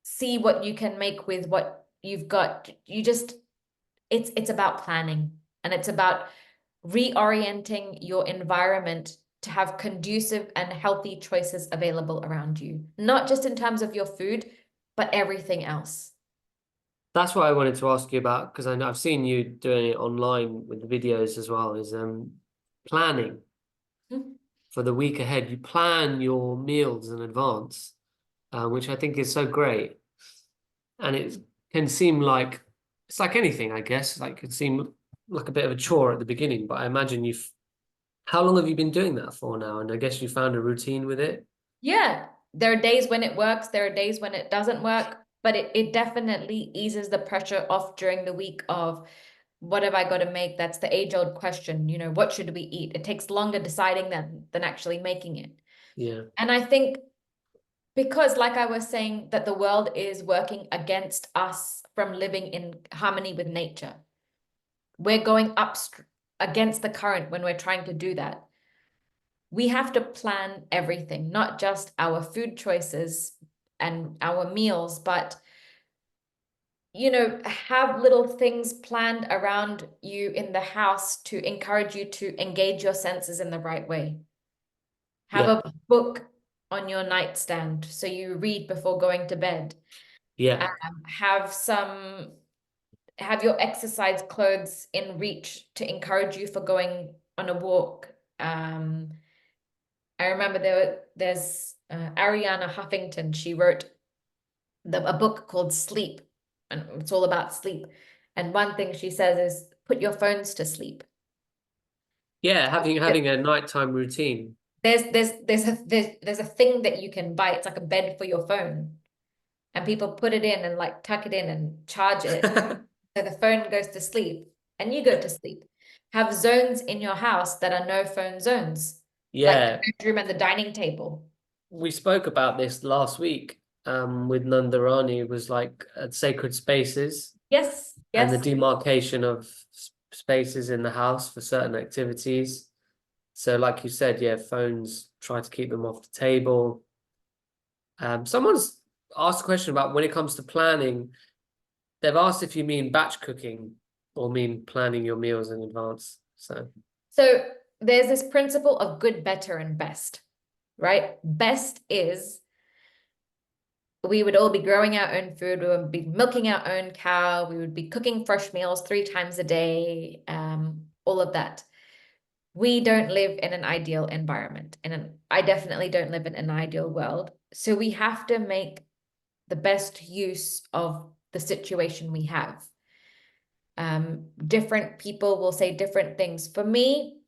See what you can make with what you've got. It's about planning, and it's about reorienting your environment to have conducive and healthy choices available around you, not just in terms of your food, but everything else. That's what I wanted to ask you about because I know I've seen you doing it online with the videos as well, is planning Mhm. for the week ahead. You plan your meals in advance, which I think is so great. And it can seem like it's like anything, I guess. Like it can seem like a bit of a chore at the beginning, but I imagine how long have you been doing that for now? And I guess you found a routine with it. Yeah, there are days when it works, there are days when it doesn't work, but it definitely eases the pressure off during the week of what have I got to make? That's the age-old question, what should we eat? It takes longer deciding than actually making it. Yeah. And I think because, like I was saying, that the world is working against us from living in harmony with nature. We're going up against the current when we're trying to do that. We have to plan everything, not just our food choices and our meals, but have little things planned around you in the house to encourage you to engage your senses in the right way. Have Yeah. a book on your nightstand so you read before going to bed. Yeah. Have your exercise clothes in reach to encourage you for going on a walk. I remember there's Ariana Huffington. She wrote a book called Sleep, and it's all about sleep. And one thing she says is put your phones to sleep. Yeah. Having Yeah. having a nighttime routine. There's a thing that you can buy. It's like a bed for your phone, and people put it in and like tuck it in and charge it. So the phone goes to sleep and you go to sleep. Have zones in your house that are no phone zones, like the Yeah. bedroom and the dining table. We spoke about this last week with Nandarani. It was like sacred spaces Yes, and the yes. demarcation of spaces in the house for certain activities. So, like you said, yeah, phones, try to keep them off the table. Someone's asked a question about when it comes to planning. They've asked if you mean batch cooking or mean planning your meals in advance. So, So there's this principle of good, better, and best, right? Best is we would all be growing our own food, we would be milking our own cow, we would be cooking fresh meals 3 times a day, all of that. We don't live in an ideal environment, I definitely don't live in an ideal world. So we have to make the best use of the situation we have. Different people will say different things. For me,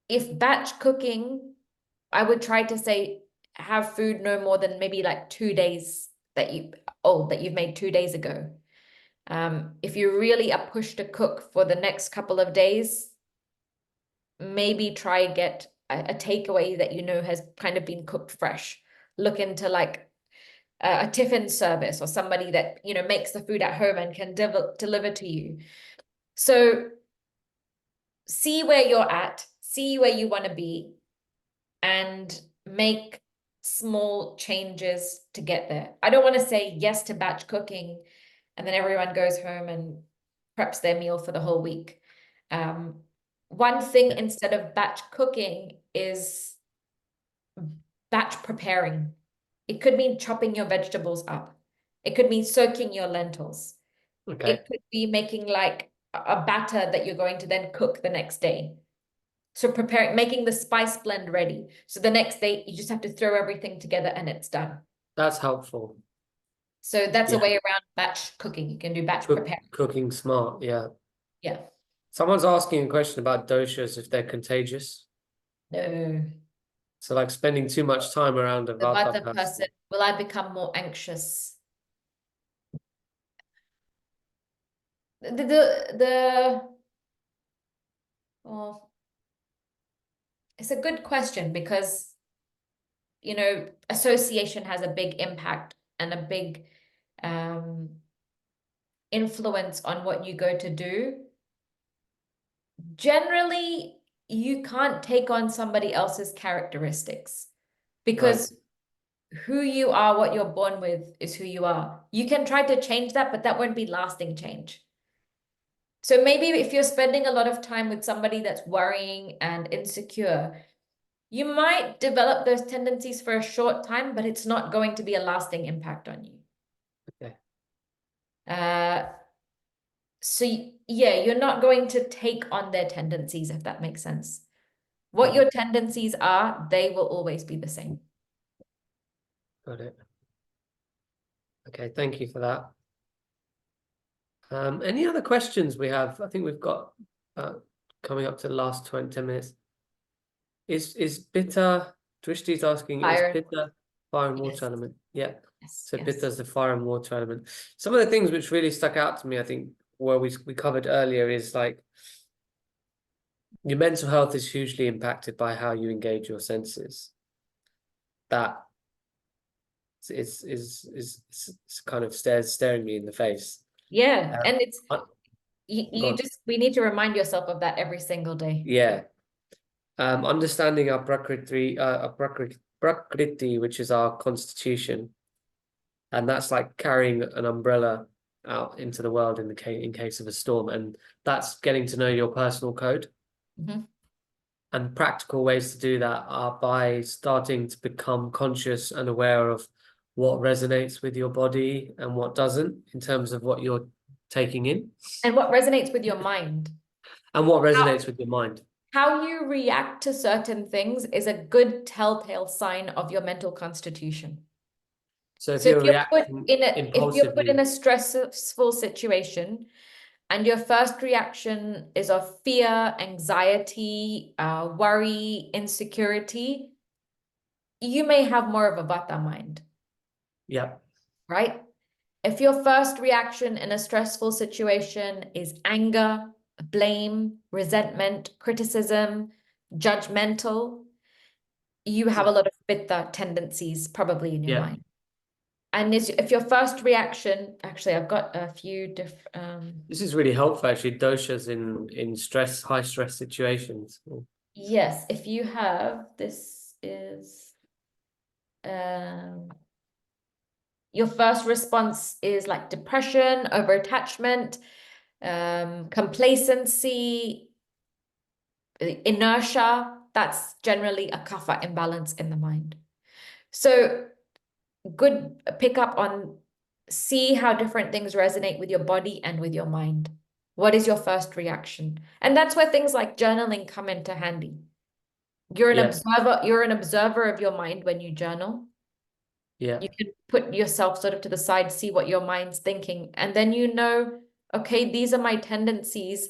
if batch cooking, I would try to say have food no more than maybe like 2 days that you've made 2 days ago. If you really are pushed to cook for the next couple of days, maybe try get a takeaway that has kind of been cooked fresh. Look into like a tiffin service or somebody that, you know, makes the food at home and can deliver to you. So see where you're at, see where you want to be, and make small changes to get there. I don't want to say yes to batch cooking and then everyone goes home and preps their meal for the whole week. One thing instead of batch cooking is batch preparing. It could mean chopping your vegetables up. It could mean soaking your lentils. Okay. It could be making like a batter that you're going to then cook the next day. So preparing, making the spice blend ready. So the next day you just have to throw everything together and it's done. That's helpful. So that's a Yeah. way around batch cooking. You can do batch preparing. Cooking smart, yeah. Yeah. Someone's asking a question about doshas, if they're contagious. No. So like spending too much time around a The vata Vata person, will I become more anxious? Well, it's a good question because, you know, association has a big impact and a big influence on what you go to do. Generally, you can't take on somebody else's characteristics because who you are, what you're born with is who you are. You can try to change that, but that won't be lasting change. So maybe if you're spending a lot of time with somebody that's worrying and insecure, you might develop those tendencies for a short time, but it's not going to be a lasting impact on you. Okay. So yeah, you're not going to take on their tendencies, if that makes sense. What your tendencies are, they will always be the same. Got it. Okay, thank you for that. Any other questions we have? I think we've got coming up to the last 10 minutes. Is Pitta, Drishti's asking, is Fire. Pitta fire and water Yes. element? Yeah. Yes. So Yes. Pitta is the fire and water element. Some of the things which really stuck out to me, I think, where we covered earlier is like your mental health is hugely impacted by how you engage your senses. That is kind of staring me in the face. Yeah. And it's Go on. we need to remind yourself of that every single day. Yeah. Understanding our prakriti, which is our constitution, and that's like carrying an umbrella out into the world in case of a storm, and that's getting to know your personal code. And practical ways to do that are by starting to become conscious and aware of what resonates with your body and what doesn't, in terms of what you're taking in. And what resonates with your mind. And what resonates with your mind. How you react to certain things is a good telltale sign of your mental constitution. So if So you're if you're put reacting in if you're put in impulsively, a stressful situation, and your first reaction is of fear, anxiety, worry, insecurity, you may have more of a vata mind, yeah, right? If your first reaction in a stressful situation is anger, blame, resentment, criticism, judgmental, you have a lot of pitta tendencies probably in your mind. And if your first reaction, actually, I've got a few different. This is really helpful, actually. Doshas in high stress situations. Yes, if you have, this is your first response is like depression, overattachment, complacency, inertia. That's generally a kapha imbalance in the mind. So good pick up on, see how different things resonate with your body and with your mind. What is your first reaction? And that's where things like journaling come into handy. You're an observer of your mind when you journal. Yeah. You can put yourself sort of to the side, see what your mind's thinking, and then you know, okay, these are my tendencies.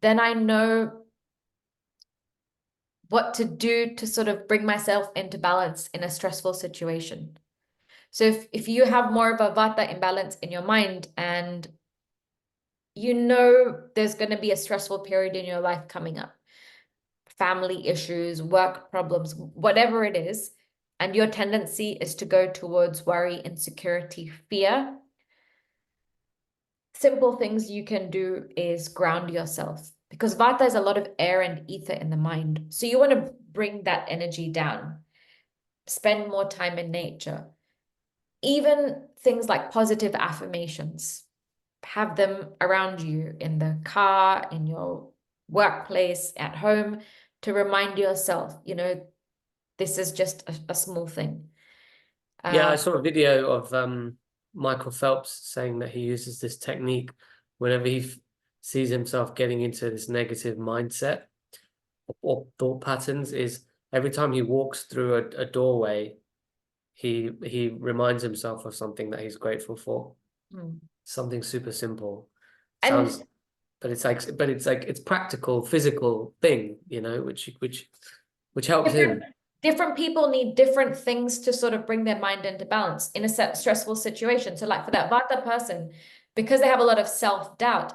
Then I know what to do to sort of bring myself into balance in a stressful situation. So if you have more of a vata imbalance in your mind and you know there's going to be a stressful period in your life coming up, family issues, work problems, whatever it is, and your tendency is to go towards worry, insecurity, fear, simple things you can do is ground yourself, because Vata is a lot of air and ether in the mind. So you want to bring that energy down, spend more time in nature. Even things like positive affirmations, have them around you in the car, in your workplace, at home, to remind yourself, this is just a small thing. Yeah, I saw a video of Michael Phelps saying that he uses this technique whenever he sees himself getting into this negative mindset or thought patterns, is every time he walks through a doorway, he reminds himself of something that he's grateful for. Something super simple. And Sounds, but it's like it's practical, physical thing, which helps him. different people need different things to sort of bring their mind into balance in a stressful situation. So like for that Vata person, because they have a lot of self-doubt,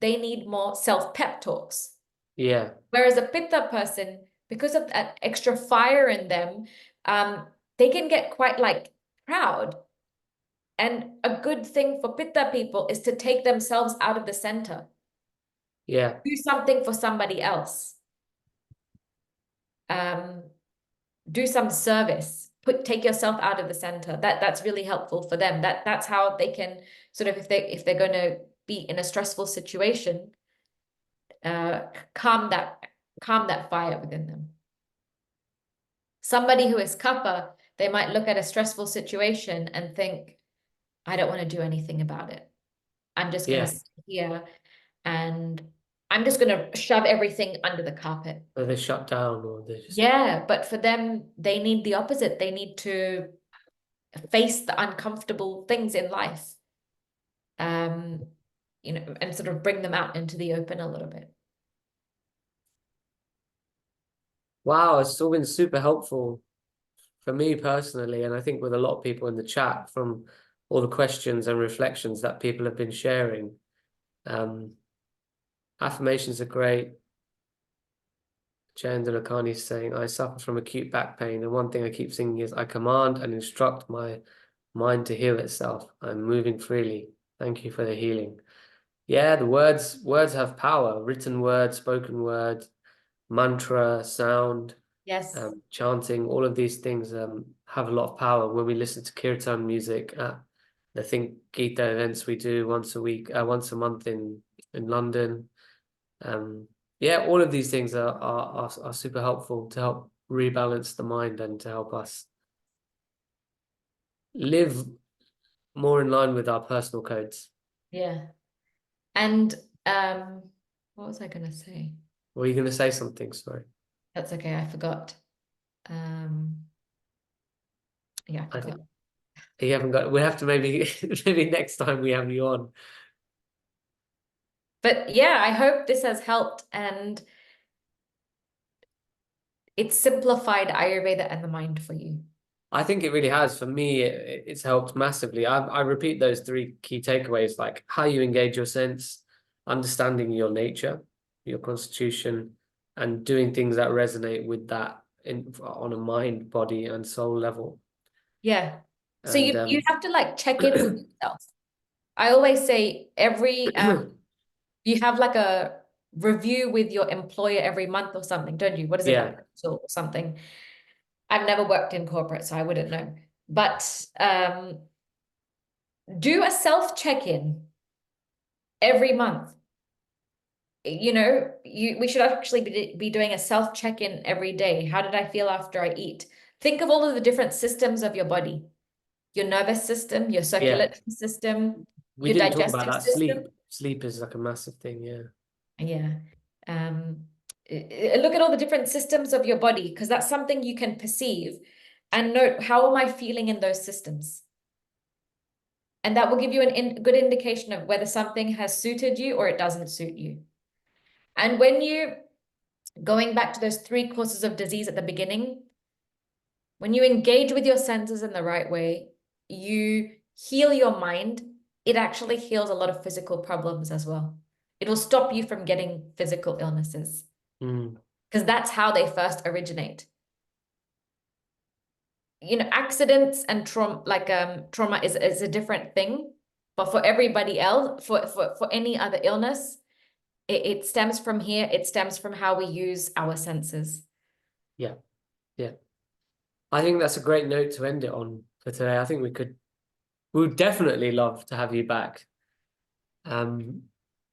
they need more self-pep talks. Yeah. Whereas a Pitta person, because of that extra fire in them, they can get quite like proud. And a good thing for Pitta people is to take themselves out of the center. Yeah. Do something for somebody else. Do some service. Take yourself out of the center. That's really helpful for them. That's how they can sort of, if they're going to be in a stressful situation, calm that fire within them. Somebody who is Kapha, they might look at a stressful situation and think, I don't want to do anything about it. I'm just going to sit here and I'm just going to shove everything under the carpet. Or they shut down, or they just... Yeah, but for them, they need the opposite. They need to face the uncomfortable things in life, and sort of bring them out into the open a little bit. Wow, it's all been super helpful for me personally, and I think with a lot of people in the chat, from all the questions and reflections that people have been sharing. Affirmations are great. Jayendra Lakani is saying, I suffer from acute back pain, and one thing I keep singing is, I command and instruct my mind to heal itself. I'm moving freely. Thank you for the healing. Yeah, the words have power. Written word, spoken word, mantra, sound, Yes. chanting, all of these things have a lot of power. When we listen to kirtan music at the Think Gita events we do once a month in London. Yeah, all of these things are super helpful to help rebalance the mind and to help us live more in line with our personal codes. Yeah. And what was I going to say? Were you going to say something? Sorry. That's okay. I forgot. Yeah, I forgot. You haven't got. We have to maybe next time we have you on. But yeah, I hope this has helped, and it's simplified Ayurveda and the mind for you. I think it really has. For me, it's helped massively. I repeat those three key takeaways, like how you engage your sense, understanding your nature, your constitution, and doing things that resonate with that on a mind, body, and soul level. Yeah. So And you have to like check in with yourself. I always say you have like a review with your employer every month or something, don't you? What is it, yeah, or something? I've never worked in corporate, so I wouldn't know. But do a self check-in every month. We should actually be doing a self check-in every day. How did I feel after I eat? Think of all of the different systems of your body. Your nervous system, your circulatory system, we your didn't talk about digestive that. system. Sleep is like a massive thing. Yeah. Look at all the different systems of your body, because that's something you can perceive, and note, how am I feeling in those systems? And that will give you a good indication of whether something has suited you or it doesn't suit you. And when going back to those 3 causes of disease at the beginning, when you engage with your senses in the right way, you heal your mind, it actually heals a lot of physical problems as well. It will stop you from getting physical illnesses, because that's how they first originate. accidents and trauma is a different thing. But for everybody else, for any other illness, it stems from here. It stems from how we use our senses. Yeah. I think that's a great note to end it on for today. I think we would definitely love to have you back.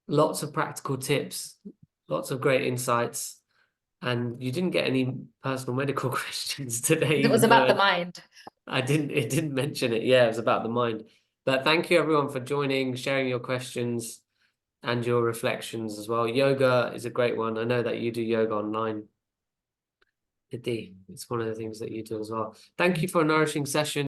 Lots of practical tips, lots of great insights. And you didn't get any personal medical questions today, It was even about though the mind. it didn't mention it. Yeah, it was about the mind. But thank you everyone for joining, sharing your questions and your reflections as well. Yoga is a great one. I know that you do yoga online. Nithi, it's one of the things that you do as well. Thank you for a nourishing session.